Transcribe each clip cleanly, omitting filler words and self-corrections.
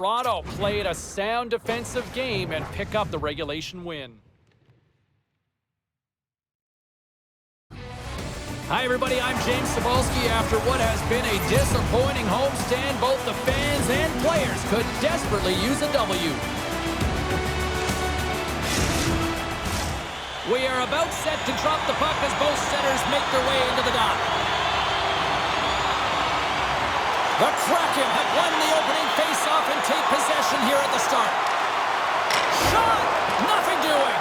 Toronto played a sound defensive game and pick up the regulation win. Hi, everybody. I'm James Cebulski. After what has been a disappointing homestand, both the fans and players could desperately use a W. We are about set to drop the puck as both centers make their way into the dot. The Kraken have won the opening faceoff and take possession here at the start. Shot! Nothing doing.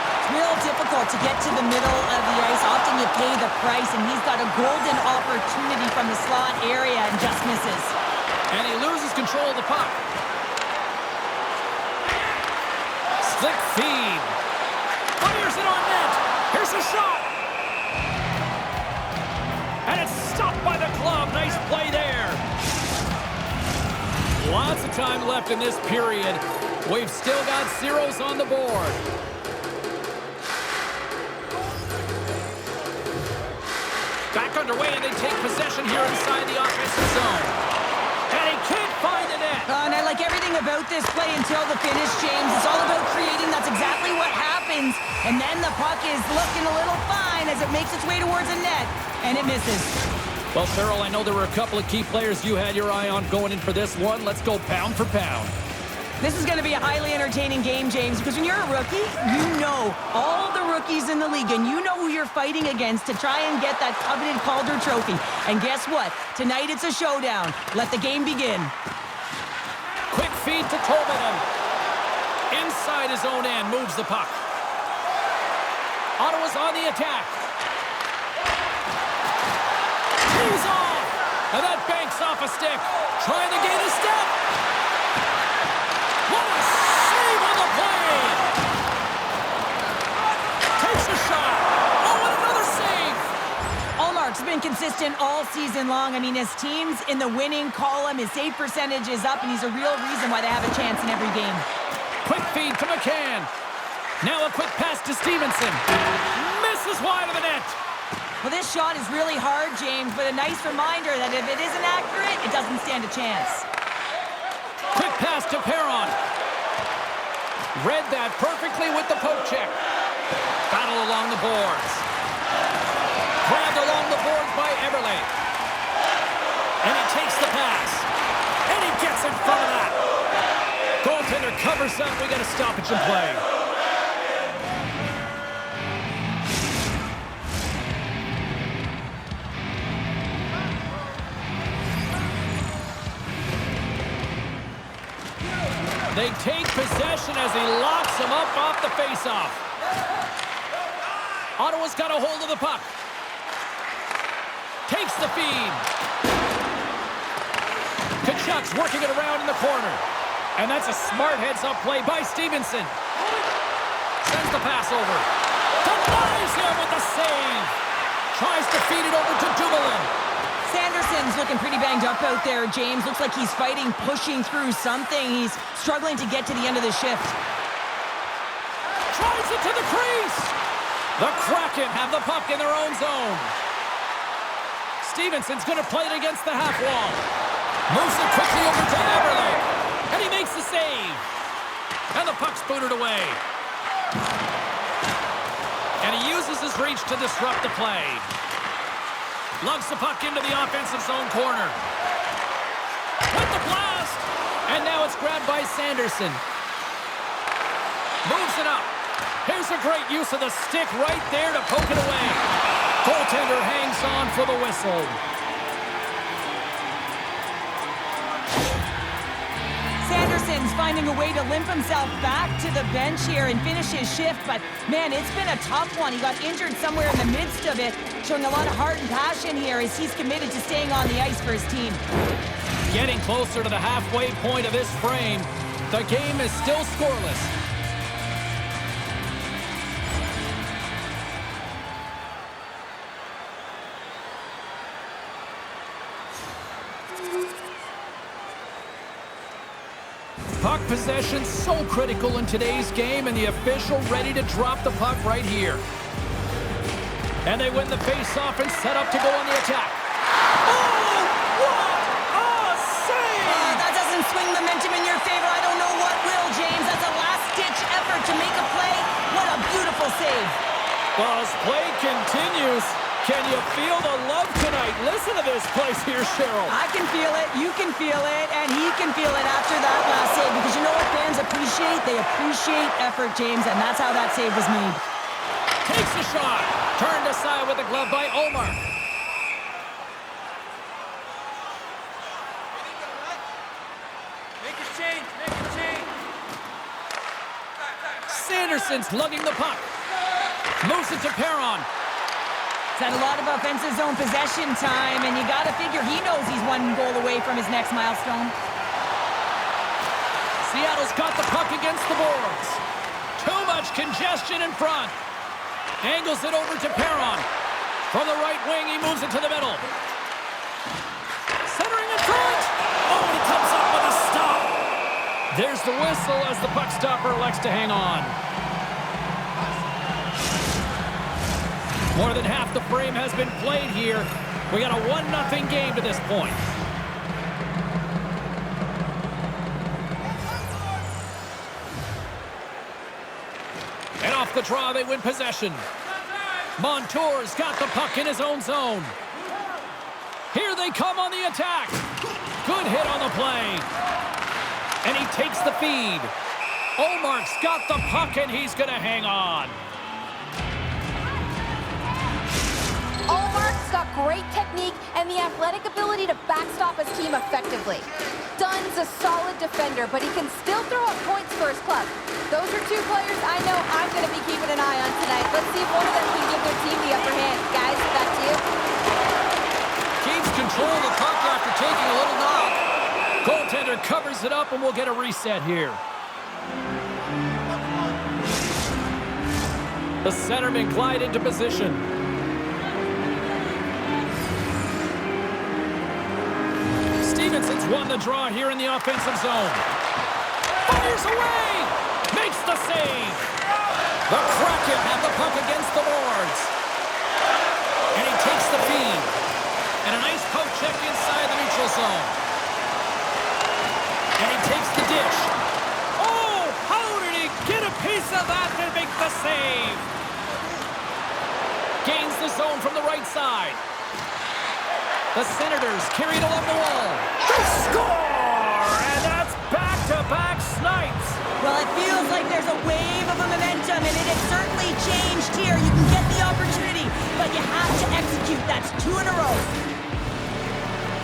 It's real difficult to get to the middle of the ice. Often you pay the price, and he's got a golden opportunity from the slot area and just misses. And he loses control of the puck. Slick feed. Fires it on net. Here's a shot. And it's stopped by the glove. Nice play there. Lots of time left in this period. We've still got zeros on the board. Back underway, and they take possession here inside the offensive zone. And he can't find the net. And I like everything about this play until the finish, James. It's all about creating. That's exactly what happens. And then the puck is looking a little fine as it makes its way towards the net, and it misses. Well, Cheryl, I know there were a couple of key players you had your eye on going in for this one. Let's go pound for pound. This is going to be a highly entertaining game, James, because when you're a rookie, you know all the rookies in the league, and you know who you're fighting against to try and get that coveted Calder trophy. And guess what? Tonight it's a showdown. Let the game begin. Quick feed to Tolman. Inside his own end, moves the puck. Ottawa's on the attack. He's off! And that banks off a stick. Trying to gain a step. What a save on the play! Takes a shot. Oh, and another save! Allmark's been consistent all season long. I mean, his team's in the winning column. His save percentage is up, and he's a real reason why they have a chance in every game. Quick feed to McCann. Now a quick pass to Stevenson. Misses wide of the net. Well, this shot is really hard, James, but a nice reminder that if it isn't accurate, it doesn't stand a chance. Quick pass to Perron. Read that perfectly with the poke check. Battle along the boards. Grabbed along the boards by Eberle. And he takes the pass. And he gets in front of that. Goaltender covers up. We got a stoppage in play. They take possession as he locks him up off the faceoff. Ottawa's got a hold of the puck. Takes the feed. Kachuk's working it around in the corner. And that's a smart heads-up play by Stevenson. Sends the pass over. Denies him with the save. Tries to feed it over to Dumoulin. Sanderson's looking pretty banged up out there, James. Looks like he's fighting, pushing through something. He's struggling to get to the end of the shift. Tries it to the crease. The Kraken have the puck in their own zone. Stevenson's going to play it against the half wall. Moves it quickly over to Eberle. And he makes the save. And the puck's booted away. And he uses his reach to disrupt the play. Lugs the puck into the offensive zone corner. With the blast! And now it's grabbed by Sanderson. Moves it up. Here's a great use of the stick right there to poke it away. Goaltender hangs on for the whistle. Sanderson's finding a way to limp himself back to the bench here and finish his shift, but man, it's been a tough one. He got injured somewhere in the midst of it, showing a lot of heart and passion here as he's committed to staying on the ice for his team. Getting closer to the halfway point of this frame, the game is still scoreless. Puck possession so critical in today's game, and the official ready to drop the puck right here. And they win the face-off and set up to go on the attack. Oh, what a save! That doesn't swing momentum in your Well, as play continues, can you feel the love tonight? Listen to this place here, Cheryl. I can feel it, you can feel it, and he can feel it after that last save. Because you know what fans appreciate? They appreciate effort, James, and that's how that save was made. Takes a shot. Turned aside with the glove by Omar. Make a change, make a change. Sanderson's lugging the puck. Moves it to Perron. He's had a lot of offensive zone possession time, and you got to figure he knows he's one goal away from his next milestone. Seattle's got the puck against the boards. Too much congestion in front. Angles it over to Perron. From the right wing, he moves it to the middle. Centering in front. Oh, he comes up with a stop. There's the whistle as the puck stopper elects to hang on. More than half the frame has been played here. We got a 1-0 game to this point. And off the draw, they win possession. Montour's got the puck in his own zone. Here they come on the attack. Good hit on the play. And he takes the feed. Omar's got the puck, and he's going to hang on. Omar's got great technique and the athletic ability to backstop his team effectively. Dunn's a solid defender, but he can still throw up points for his club. Those are two players I know I'm going to be keeping an eye on tonight. Let's see if one of them can give their team the upper hand. Guys, back to you. Keeps control of the puck after taking a little knock. Goaltender covers it up, and we'll get a reset here. The centermen glide into position. Stevenson's won the draw here in the offensive zone. Fires away! Makes the save! The Kraken have the puck against the boards. And he takes the feed. And a nice poke check inside the neutral zone. And he takes the dish. Oh, how did he get a piece of that to make the save? Gains the zone from the right side. The Senators carry it along the wall. They score! And that's back-to-back snipes. Well, it feels like there's a wave of momentum, and it has certainly changed here. You can get the opportunity, but you have to execute. That's 2 in a row.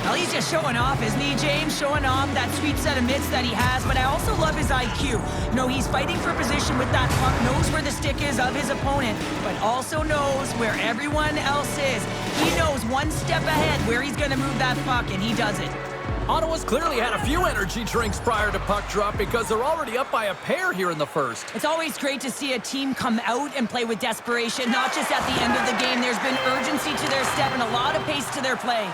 Well, he's just showing off, isn't he, James? Showing off that sweet set of mitts that he has, but I also love his IQ. You know, he's fighting for position with that puck, knows where the stick is of his opponent, but also knows where everyone else is. He knows one step ahead where he's going to move that puck, and he does it. Ottawa's clearly had a few energy drinks prior to puck drop because they're already up by a pair here in the first. It's always great to see a team come out and play with desperation, not just at the end of the game. There's been urgency to their step and a lot of pace to their play.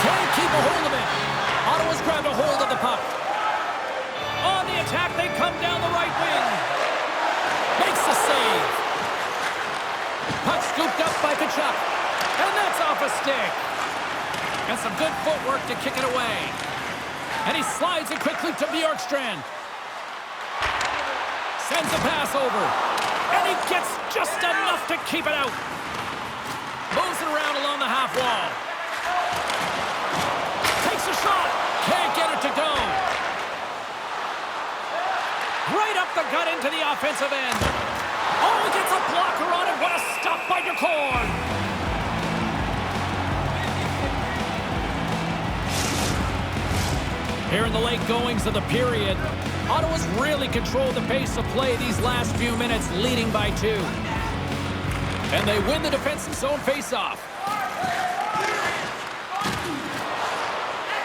Can't keep a hold of it. Ottawa's grabbed a hold of the puck. On the attack, they come down the right wing. Makes the save. Puck scooped up by Kachuk. And that's off a stick. And some good footwork to kick it away. And he slides it quickly to Bjorkstrand. Sends a pass over. And he gets just enough to keep it out. Moves it around along the half wall. Takes a shot. Can't get it to go. Right up the gut into the offensive end. Oh, he gets a blocker on it. What a stop by DeCorn. Here in the late goings of the period, Ottawa's really controlled the pace of play these last few minutes, leading by 2. And they win the defensive zone faceoff.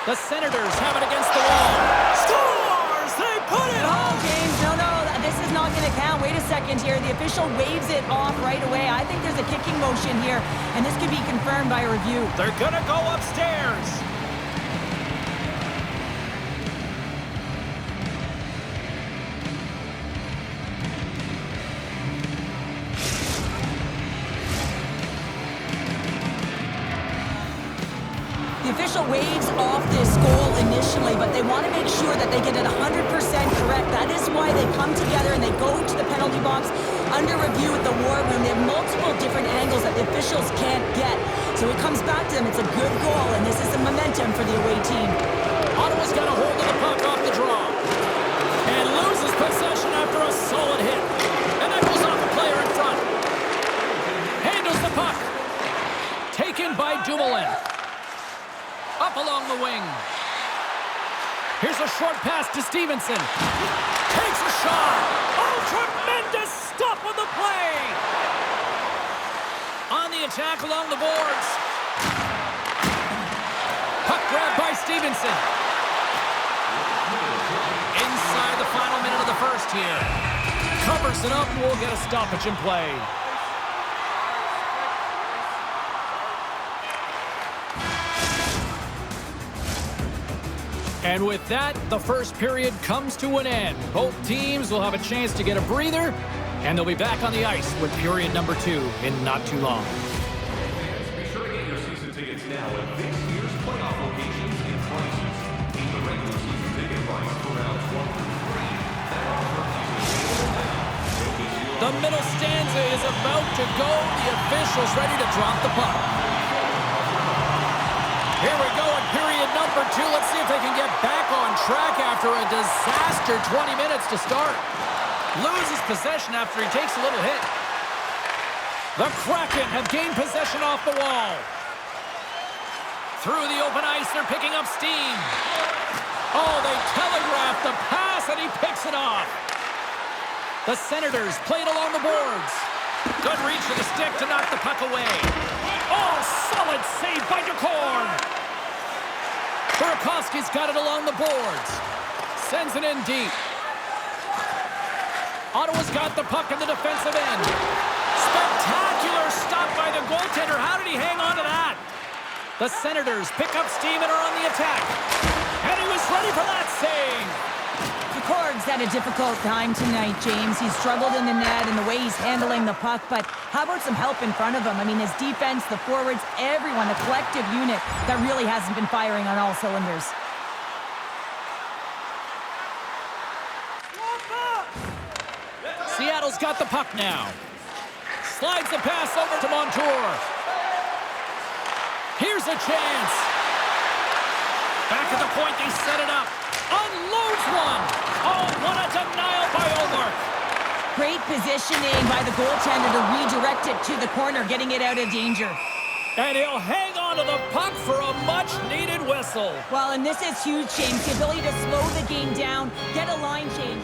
The Senators have it against the wall. Scores! They put it home! James, no, this is not going to count. Wait a second here. The official waves it off right away. I think there's a kicking motion here, and this could be confirmed by a review. They're going to go upstairs. The official waves off this goal initially, but they want to make sure that they get it 100% correct. That is why they come together and they go to the penalty box under review with the war room. They have multiple different angles that the officials can't get. So it comes back to them. It's a good goal, and this is the momentum for the away team. Ottawa's got a hold of the puck off the draw. And loses possession after a solid hit. And that goes off the player in front. Handles the puck. Taken by Dumoulin. Up along the wing. Here's a short pass to Stevenson. Takes a shot. Oh, tremendous stop on the play. On the attack along the boards. Puck grab by Stevenson. Inside the final minute of the first here. Covers it up. We'll get a stoppage in play. And with that, the first period comes to an end. Both teams will have a chance to get a breather, and they'll be back on the ice with period number 2 in not too long. Be sure to get your season tickets now at this year's playoff locations and prices. In the regular season ticket price for rounds 1 through 3. That offer is available now. The middle stanza is about to go. The officials ready to drop the puck. Here we go in period number 2. Let's see if they can get back on track after a disaster 20 minutes to start. Loses possession after he takes a little hit. The Kraken have gained possession off the wall. Through the open ice, they're picking up steam. Oh, they telegraphed the pass, and he picks it off. The Senators played along the boards. Good reach for the stick to knock the puck away. Oh, solid save by DeCorn. Burakovsky's got it along the boards. Sends it in deep. Ottawa's got the puck in the defensive end. Spectacular stop by the goaltender. How did he hang on to that? The Senators pick up steam and are on the attack. And he was ready for that save. Korg's had a difficult time tonight, James. He's struggled in the net and the way he's handling the puck, but how about some help in front of him? I mean, his defense, the forwards, everyone, a collective unit that really hasn't been firing on all cylinders. Seattle's got the puck now. Slides the pass over to Montour. Here's a chance. Back at the point, they set it up. Unloads one. Oh, what a denial by Omar. Great positioning by the goaltender to redirect it to the corner, getting it out of danger. And he'll hang on to the puck for a much-needed whistle. Well, and this is huge, James. The ability to slow the game down, get a line change.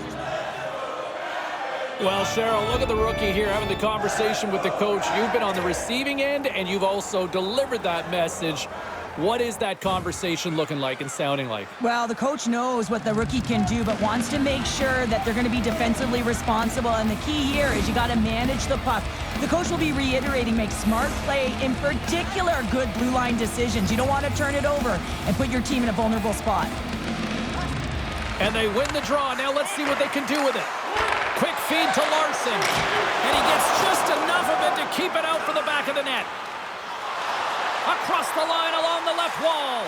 Well, Cheryl, look at the rookie here having the conversation with the coach. You've been on the receiving end, and you've also delivered that message. What is that conversation looking like and sounding like? Well, the coach knows what the rookie can do, but wants to make sure that they're going to be defensively responsible. And the key here is you got to manage the puck. The coach will be reiterating, make smart play, in particular, good blue line decisions. You don't want to turn it over and put your team in a vulnerable spot. And they win the draw. Now let's see what they can do with it. Quick feed to Larson. And he gets just enough of it to keep it out for the back of the net. Across the line along the left wall.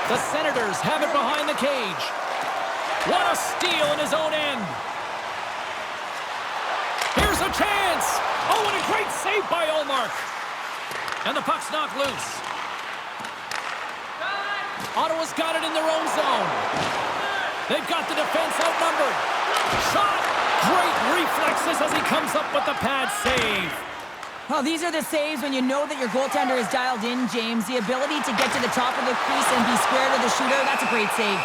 The Senators have it behind the cage. What a steal in his own end. Here's a chance. Oh, and a great save by Olmark. And the puck's knocked loose. Ottawa's got it in their own zone. They've got the defense outnumbered. Shot. Great reflexes as he comes up with the pad save. Well, these are the saves when you know that your goaltender is dialed in, James. The ability to get to the top of the crease and be square to the shooter, that's a great save.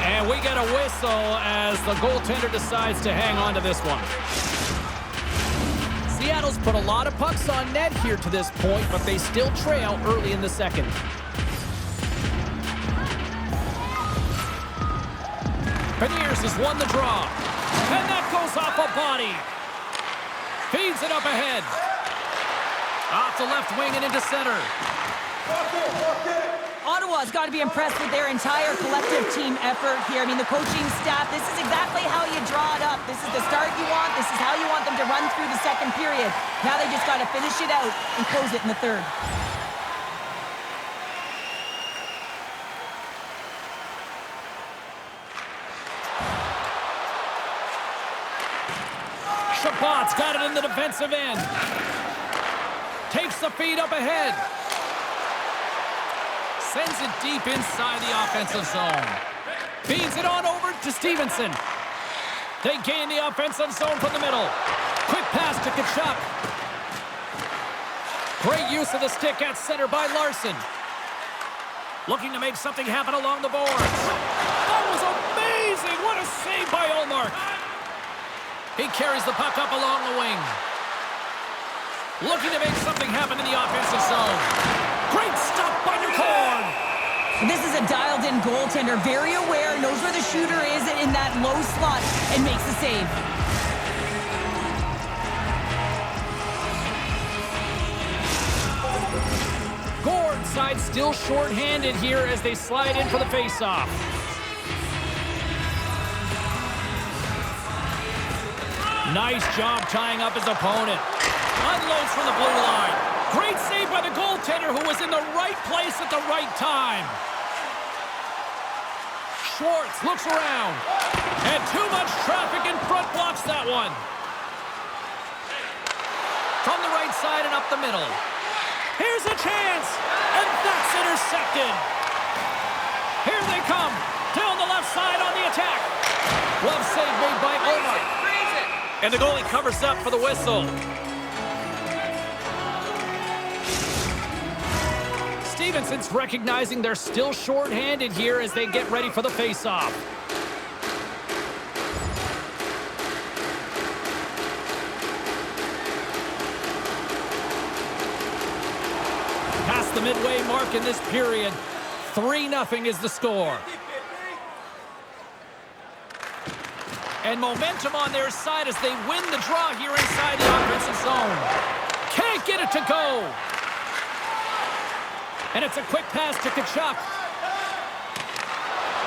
And we get a whistle as the goaltender decides to hang on to this one. Seattle's put a lot of pucks on net here to this point, but they still trail early in the second. Beniers has won the draw. And that goes off a body. Feeds it up ahead. Off the left wing and into center. Ottawa's got to be impressed with their entire collective team effort here. I mean, the coaching staff, this is exactly how you draw it up. This is the start you want. This is how you want them to run through the second period. Now they just got to finish it out and close it in the third. Chabot's got it in the defensive end. Takes the feed up ahead. Sends it deep inside the offensive zone. Feeds it on over to Stevenson. They gain the offensive zone from the middle. Quick pass to Tkachuk. Great use of the stick at center by Larson. Looking to make something happen along the boards. That was amazing! What a save by Ullmark. He carries the puck up along the wing. Looking to make something happen in the offensive zone. Great stop by Nicole. This is a dialed-in goaltender, very aware, knows where the shooter is in that low slot, and makes the save. Gord's side still short-handed here as they slide in for the face-off. Nice job tying up his opponent. Unloads from the blue line. Great save by the goaltender who was in the right place at the right time. Schwartz looks around. And too much traffic in front blocks that one. From the right side and up the middle. Here's a chance, and that's intercepted. Here they come, down the left side on the attack. Glove save made by Ullmark. And the goalie covers up for the whistle. Stevenson's recognizing they're still short-handed here as they get ready for the face-off. The midway mark in this period. 3-0 is the score. And momentum on their side as they win the draw here inside the offensive zone. Can't get it to go. And it's a quick pass to Tkachuk.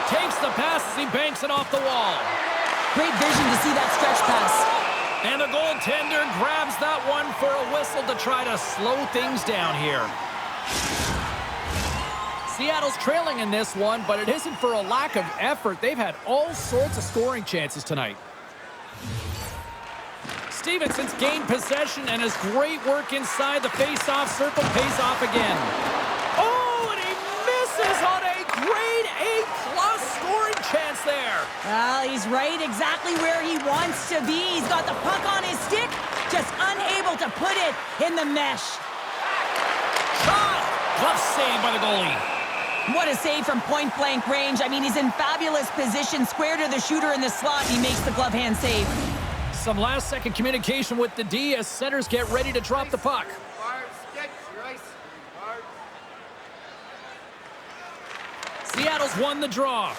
Takes the pass as he banks it off the wall. Great vision to see that stretch pass. And the goaltender grabs that one for a whistle to try to slow things down here. Seattle's trailing in this one, but it isn't for a lack of effort. They've had all sorts of scoring chances tonight. Stevenson's gained possession, and his great work inside the face-off circle pays off again. Oh, and he misses on a grade A+ scoring chance there. Well, he's right exactly where he wants to be. He's got the puck on his stick, just unable to put it in the mesh. Shot! Glove save by the goalie. What a save from point-blank range. I mean, he's in fabulous position, square to the shooter in the slot. He makes the glove hand save. Some last-second communication with the D as centers get ready to drop the puck. Seattle's won the draw.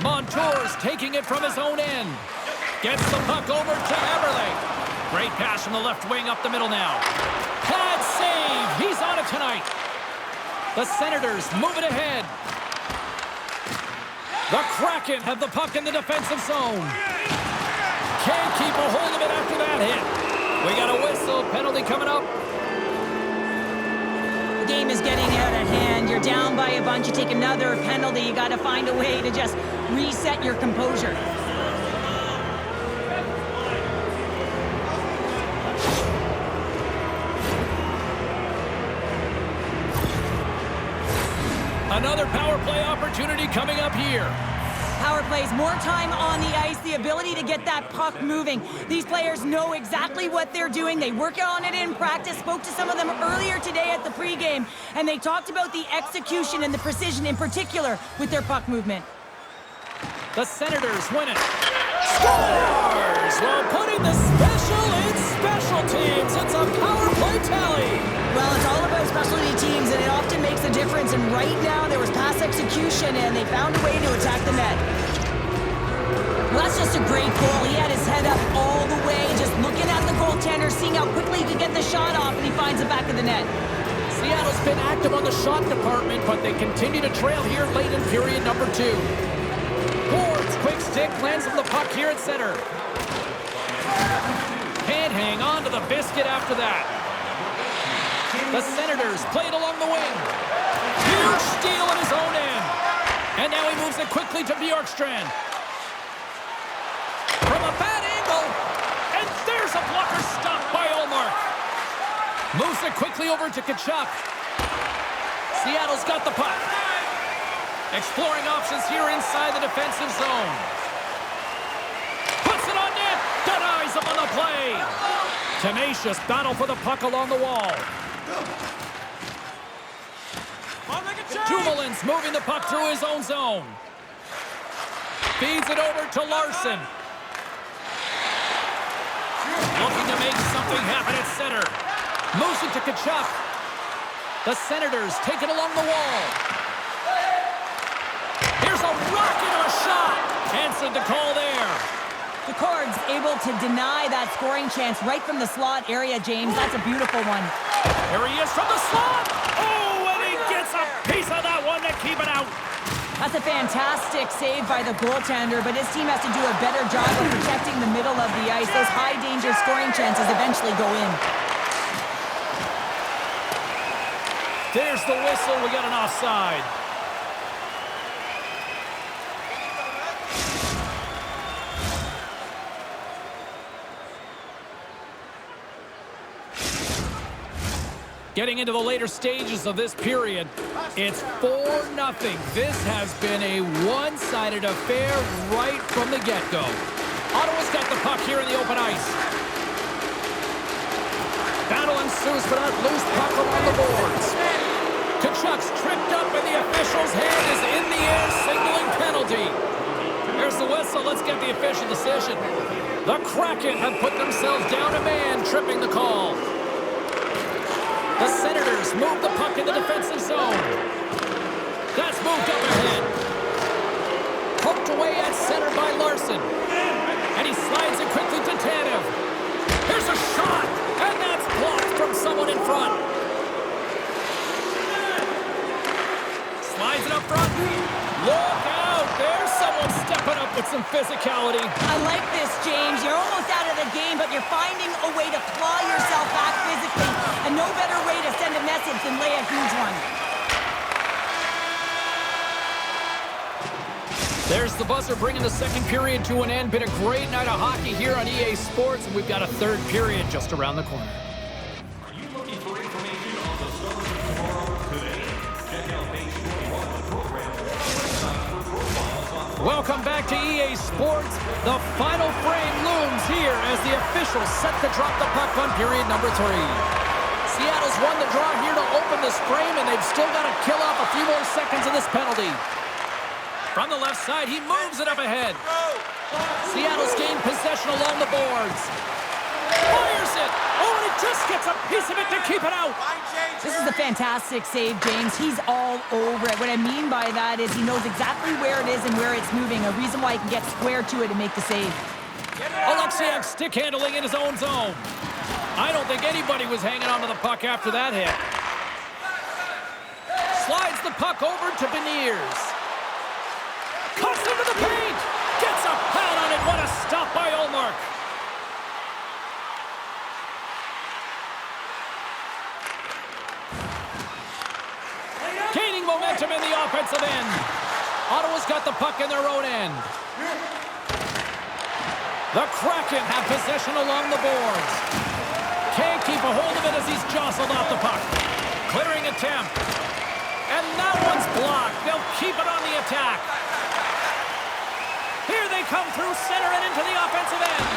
Montour's taking it from his own end. Gets the puck over to Eberle. Great pass from the left wing up the middle now. Pad save. He's on it tonight. The Senators move it ahead. The Kraken have the puck in the defensive zone. Can't keep a hold of it after that hit. We got a whistle. Penalty coming up. The game is getting out of hand. You're down by a bunch. You take another penalty. You got to find a way to just reset your composure. Another power play opportunity coming up here. Power plays, more time on the ice, the ability to get that puck moving. These players know exactly what they're doing. They work on it in practice. Spoke to some of them earlier today at the pregame, and they talked about the execution and the precision in particular with their puck movement. The Senators win it. Scores! While putting the special in special teams. It's a power play tally. Well, it's all about specialty teams, and it often makes a difference. And right now, there was pass execution, and they found a way to attack the net. Well, that's just a great goal. He had his head up all the way, just looking at the goaltender, seeing how quickly he could get the shot off, and he finds the back of the net. Seattle's been active on the shot department, but they continue to trail here late in period number 2. Gord's quick stick lands on the puck here at center. Can't hang on to the biscuit after that. The Senators play it along the wing. Huge steal at his own end. And now he moves it quickly to Bjorkstrand. From a bad angle. And there it quickly over to Tkachuk. Seattle's got the puck. Exploring options here inside the defensive zone. Puts it on net. Denies him on the play. Tenacious battle for the puck along the wall. Dumoulin's moving the puck through his own zone. Feeds it over to Larson. Looking to make something happen at center. Moves it to Tkachuk. The Senators take it along the wall. Here's a rocket of a shot. Answered the call there. The Cards able to deny that scoring chance right from the slot area, James. That's a beautiful one. Here he is from the slot. Oh, and he gets a piece of that one to keep it out. That's a fantastic save by the goaltender, but his team has to do a better job of protecting the middle of the ice. Those high-danger scoring chances eventually go in. There's the whistle. We got an offside. Getting into the later stages of this period, it's 4-0. This has been a one-sided affair right from the get-go. Ottawa's got the puck here in the open ice. Battle ensues for that loose puck along the boards. Tkachuk's tripped up and the official's hand is in the air signaling penalty. Here's the whistle. Let's get the official decision. The Kraken have put themselves down a man, tripping the call. The Senators move the puck in the defensive zone. That's moved up ahead. Poked away at center by Larson. And he slides it quickly to Tanev. Here's a shot, and that's blocked from someone in front. Slides it up front. Look out! There's someone stepping up with some physicality. I like this, James. You're almost out of the game, but you're finding a way to claw yourself back physically. And no better way to send a message than lay a huge one. There's the buzzer bringing the second period to an end. Been a great night of hockey here on EA Sports, and we've got a third period just around the corner. Are you looking for information on the stars of tomorrow today? Check out page 21 of the program or the website for profiles on. Welcome back to EA Sports. The final frame looms here as the officials set to drop the puck on period number 3. Seattle's won the draw here to open this frame, and they've still got to kill off a few more seconds of this penalty. From the left side, he moves it up ahead. Seattle's gained possession along the boards. Fires it! Oh, and he just gets a piece of it to keep it out. This is a fantastic save, James. He's all over it. What I mean by that is he knows exactly where it is and where it's moving, a reason why he can get square to it and make the save. Alexeyev stick handling in his own zone. I don't think anybody was hanging onto the puck after that hit. Slides the puck over to Beniers. Cuts into the paint. Gets a pad on it. What a stop by Ullmark. Gaining momentum in the offensive end. Ottawa's got the puck in their own end. The Kraken have possession along the boards. Can't keep a hold of it as he's jostled off the puck. Clearing attempt. And that one's blocked. They'll keep it on the attack. Here they come through center and into the offensive end.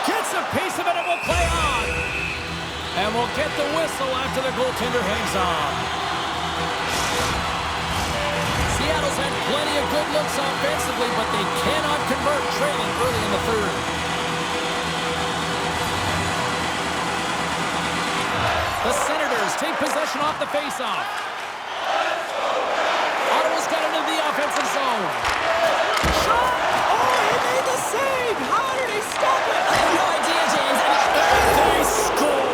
Gets a piece of it and will play on. And we'll get the whistle after the goaltender hangs on. Seattle's had plenty of good looks offensively, but they cannot convert, trailing early in the third. The Senators take possession off the faceoff. Ottawa's got it into the offensive zone. Shot! Oh, he made the save! How did he stop it? I have no idea, James. They score!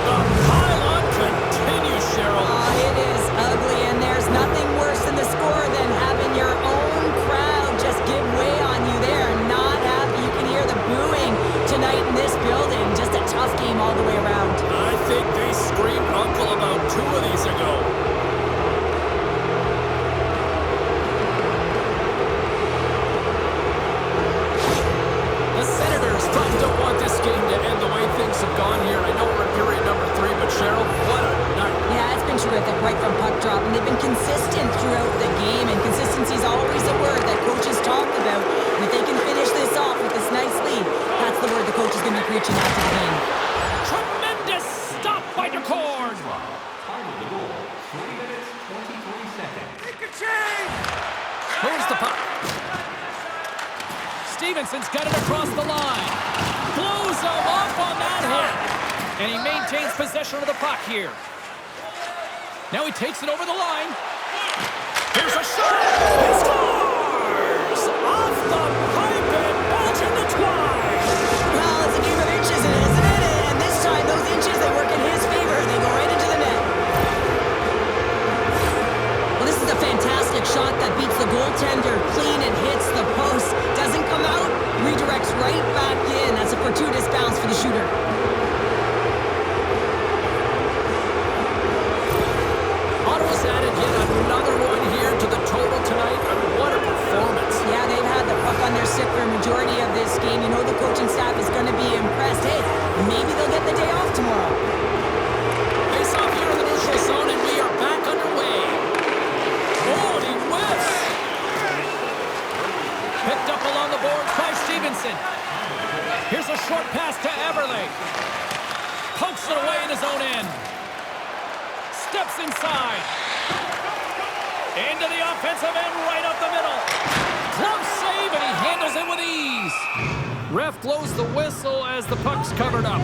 The pile-on continues, Cheryl. Oh, it is ugly, and there's nothing worse than the score than having your own crowd just give way on you. They are not happy. You can hear the booing tonight in this building. Just a tough game all the way around. I think they screamed uncle about 2 of these ago. Moves the puck. Stevenson's got it across the line. Blows him off on that hit. And he maintains possession of the puck here. Now he takes it over the line. Here's a shot. He scores! Off the pipe and balls in the twine. Well, it's a game of inches, isn't it? And this time, those inches, they work in his favor. They go right into the net. Well, this is a fantastic shot that beats the goaltender clean and hits the post. Doesn't come out, redirects right back in. That's a fortuitous bounce for the shooter. Ottawa's added yet another one here to the total tonight. What a performance. Yeah, they've had the puck on their stick for a majority of this game. You know the coaching staff is going to be impressed. Hey, maybe they'll get the day off tomorrow. Face off here in the neutral zone, and we are back underway. Oh, and he whiffs. Picked up along the boards by Stevenson. Here's a short pass to Everly. Pokes it away in his own end. Steps inside. Into the offensive end, right up the middle. Close save, and he handles it with ease. Ref blows the whistle as the puck's covered up.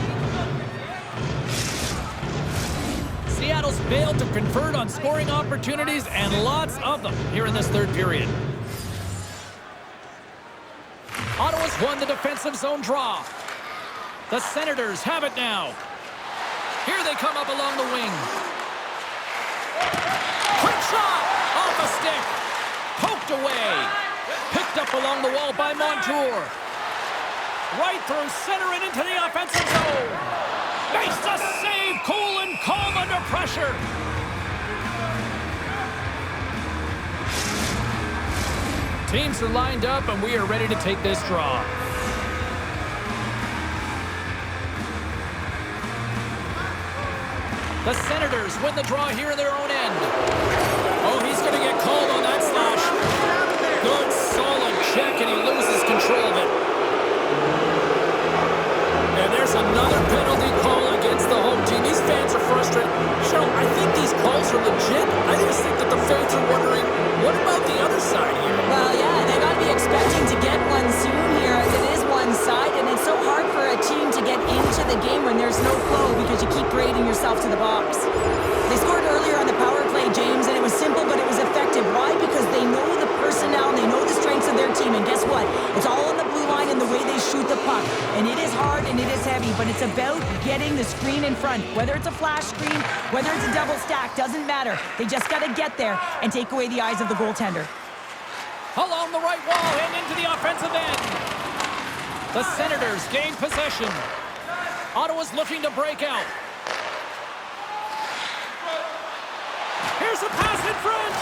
Seattle's failed to convert on scoring opportunities, and lots of them here in this third period. Ottawa's won the defensive zone draw. The Senators have it now. Here they come up along the wing. Quick shot! Off a stick. Poked away. Picked up along the wall by Montour. Right through center and into the offensive zone. Makes the save. Cool and calm under pressure. Teams are lined up, and we are ready to take this draw. The Senators win the draw here in their own end. Oh, he's going to get called on that slash. Good, solid check, and he loses control of it. And there's another penalty call against the home team. These fans are frustrated. Cheryl, I think these calls are legit. I just think that the fans are wondering, what about the other side here? Well, yeah, they got to be expecting to get one soon here, as it is one side, and it's so hard for a team to get into the game when there's no flow because you keep parading yourself to the box. They scored earlier on the power play, James, and it was simple, but it was effective. Why? Because they know the personnel, and they know the strengths of their team, and guess what? It's all on the blue line and the way they shoot the puck, and it is hard and it is heavy, but it's about getting the screen in front. Whether it's a flash screen, whether it's a double stack, doesn't matter. They just got to get there and take away the eyes of the goaltender. Along the right wall and into the offensive end. The Senators gain possession. Ottawa's looking to break out. Here's a pass in front.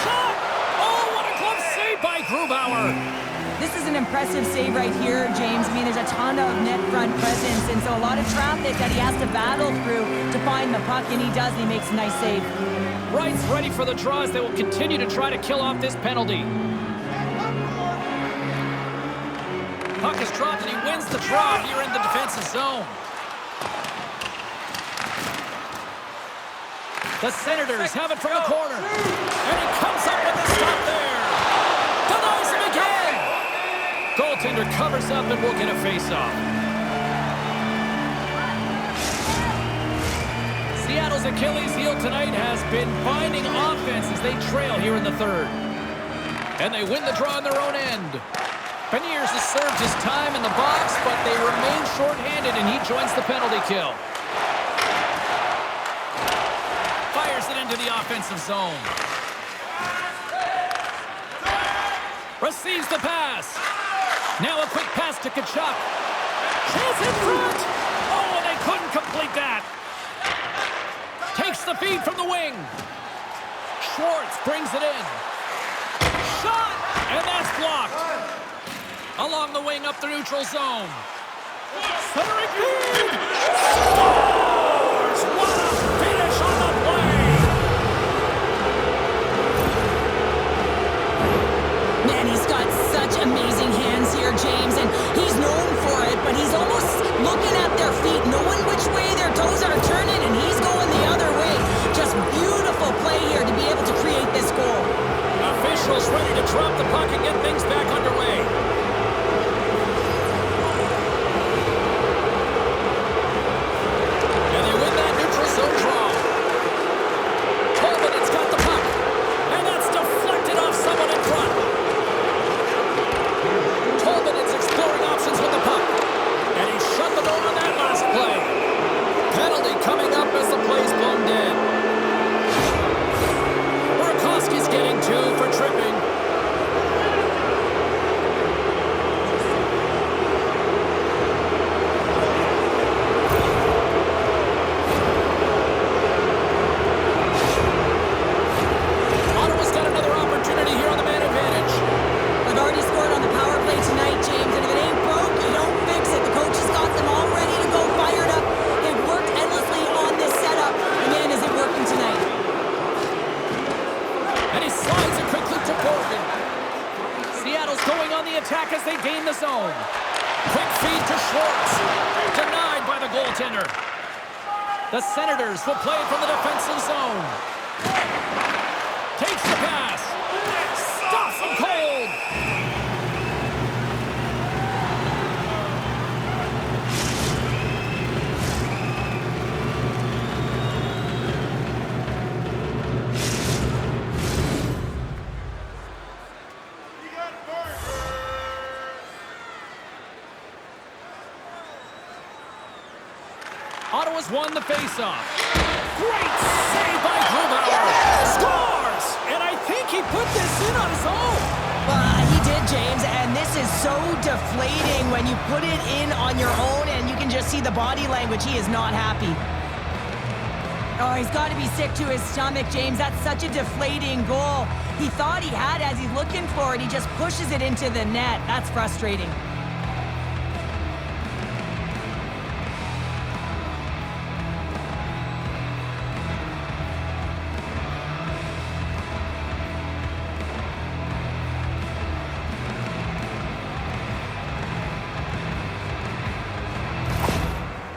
Shot! Oh, what a close save by Grubauer. This is an impressive save right here, James. I mean, there's a ton of net front presence, and so a lot of traffic that he has to battle through to find the puck, and he does, and he makes a nice save. Wright's ready for the draws. They will continue to try to kill off this penalty. Puck is dropped, and he wins the draw here in the defensive zone. The Senators have it from the corner. And he comes up with the stop there. Denies him again. Goaltender covers up and will get a face-off. Seattle's Achilles heel tonight has been finding offense as they trail here in the third. And they win the draw on their own end. Beniers has served his time in the box, but they remain shorthanded, and he joins the penalty kill. Fires it into the offensive zone. Receives the pass. Now a quick pass to Tkachuk. Chance in front. Oh, and they couldn't complete that. Takes the feed from the wing. Schwartz brings it in. Shot! And that's blocked. Along the wing up the neutral zone. Centering feed! Scores! What a finish on the play! Man, he's got such amazing hands here, James, and he's known for it, but he's almost looking at their feet, knowing which way their toes are turning, and he's going the other way. Just beautiful play here to be able to create this goal. Officials ready to drop the puck and get things back underway. And they win that neutral zone draw. Colvin, it's got the puck. And that's deflected off someone in front. Colvin is exploring options with the puck. And he shut the door on that last play. Penalty coming up as the play's blown dead. Burakovsky's getting 2 for tripping. Ottawa's got another opportunity here on the man advantage. They've already scored on the power play tonight, James, and if it ain't broke, you don't fix it. The coach has got them all ready to go, fired up. They've worked endlessly on this setup. And man, is it working tonight. And he slides it quickly to Borgen. Seattle's going on the attack as they gain the zone. Quick feed to Schwartz. Denied by the goaltender. The Senators will play from the defensive zone. Takes the pass. Stops him cold. Ottawa's won the faceoff. Great save by Grubauer. Scores! And I think he put this in on his own. He did, James, and this is so deflating when you put it in on your own and you can just see the body language. He is not happy. Oh, he's got to be sick to his stomach, James. That's such a deflating goal. He thought he had as he's looking for it. He just pushes it into the net. That's frustrating.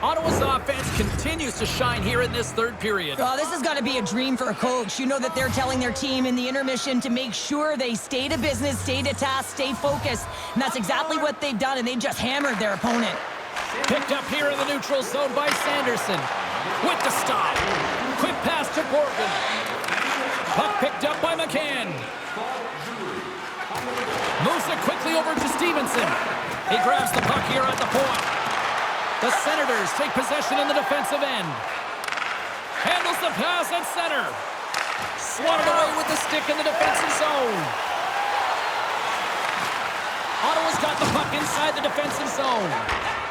Ottawa's offense continues to shine here in this third period. Oh, this has got to be a dream for a coach. You know that they're telling their team in the intermission to make sure they stay to business, stay to task, stay focused. And that's exactly what they've done, and they've just hammered their opponent. Picked up here in the neutral zone by Sanderson. With the stop. Quick pass to Borgen. Puck picked up by McCann. Moves it quickly over to Stevenson. He grabs the puck here at the point. The Senators take possession in the defensive end. Handles the pass at center. Swatted away with the stick in the defensive zone. Ottawa's got the puck inside the defensive zone.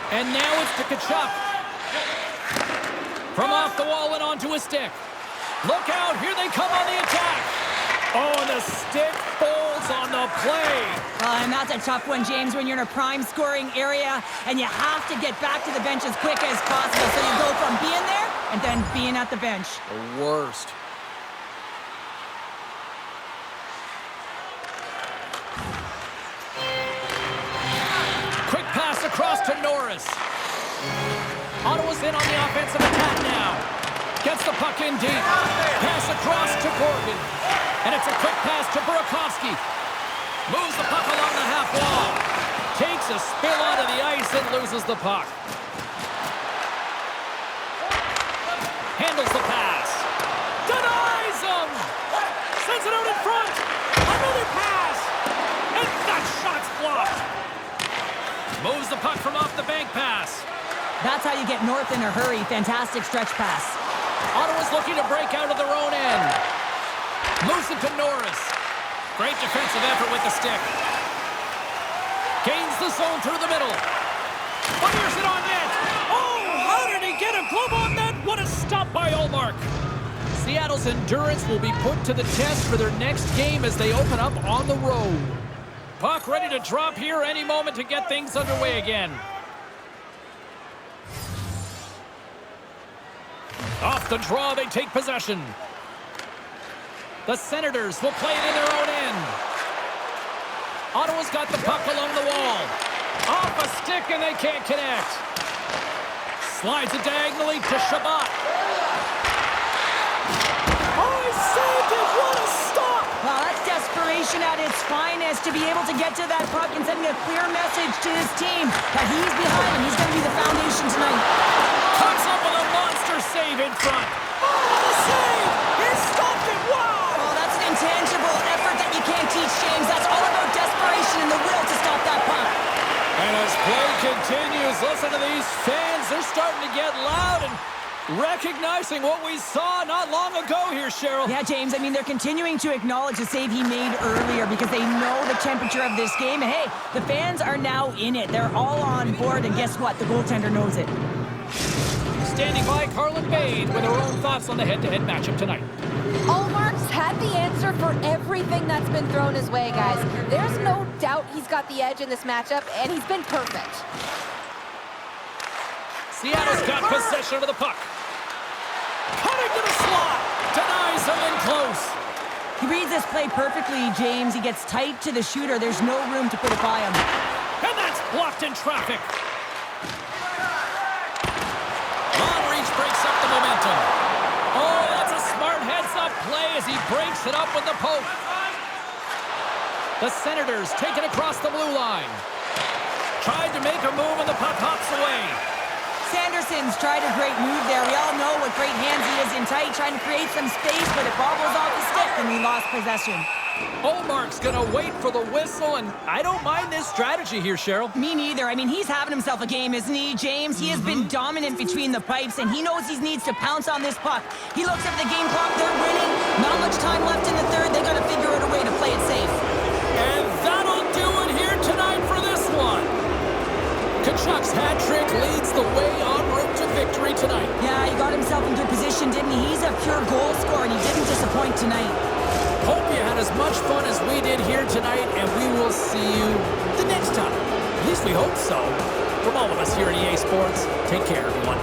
And now it's to Tkachuk. From off the wall and onto a stick. Look out, here they come on the attack. Oh, and the stick folds on the play. And that's a tough one, James, when you're in a prime scoring area and you have to get back to the bench as quick as possible. So you go from being there and then being at the bench. The worst. Quick pass across to Norris. Ottawa's in on the offensive attack now. Gets the puck in deep. Pass across to Borgen. And it's a quick pass to Burakovsky. Moves the puck along the half wall. Takes a spill onto the ice and loses the puck. Handles the pass. Denies him. Sends it out in front. Another pass. And that shot's blocked. Moves the puck from off the bank pass. That's how you get north in a hurry. Fantastic stretch pass. Ottawa's looking to break out of their own end. Moves it to Norris. Great defensive effort with the stick. Gains the zone through the middle. Fires it on net. Oh, how did he get a glove on that? What a stop by Ullmark. Seattle's endurance will be put to the test for their next game as they open up on the road. Puck ready to drop here any moment to get things underway again. Off the draw, they take possession. The Senators will play it in their own end. Ottawa's got the puck along the wall. Off a stick, and they can't connect. Slides it diagonally to Shabbat. Oh, he saved it! What a stop! Well, that's desperation desperation at its finest to be able to get to that puck and sending a clear message to his team that he's behind and he's going to be the foundation tonight. Comes up with a monster save in front. Oh, the save! He stopped it! Wow! Oh, that's an intangible effort that you can't teach, James. That's all about desperation and the will to stop that puck. And as play continues, listen to these fans. They're starting to get loud and recognizing what we saw not long ago here, Cheryl. Yeah, James, I mean, they're continuing to acknowledge the save he made earlier because they know the temperature of this game. And hey, the fans are now in it. They're all on board, and guess what? The goaltender knows it. Standing by, Carlin Bade with her own thoughts on the head-to-head matchup tonight. Allmark's had the answer for everything that's been thrown his way, guys. There's no doubt he's got the edge in this matchup, and he's been perfect. Seattle's got possession of the puck. Cutting to the slot. Denies him in close. He reads this play perfectly, James. He gets tight to the shooter. There's no room to put it by him. And that's blocked in traffic. Long reach breaks up the momentum. Oh, that's a smart heads-up play as he breaks it up with the poke. The Senators take it across the blue line. Tried to make a move and the puck hops away. Sanderson's tried a great move there. We all know what great hands he is in tight, trying to create some space, but it bobbles off the stick and we lost possession. Allmark's going to wait for the whistle, and I don't mind this strategy here, Cheryl. Me neither. I mean, he's having himself a game, isn't he, James? He has been dominant between the pipes, and he knows he needs to pounce on this puck. He looks at the game clock. They're winning. Not much time left in the third. They got to figure out a way to play it safe. And that'll do it here tonight for this one. Kachuk's hat trick leads the way en route to victory tonight. Yeah, he got himself in good position, didn't he? He's a pure goal scorer, and he didn't disappoint tonight. Hope you had as much fun as we did here tonight, and we will see you the next time. At least we hope so. From all of us here at EA Sports, take care, everyone.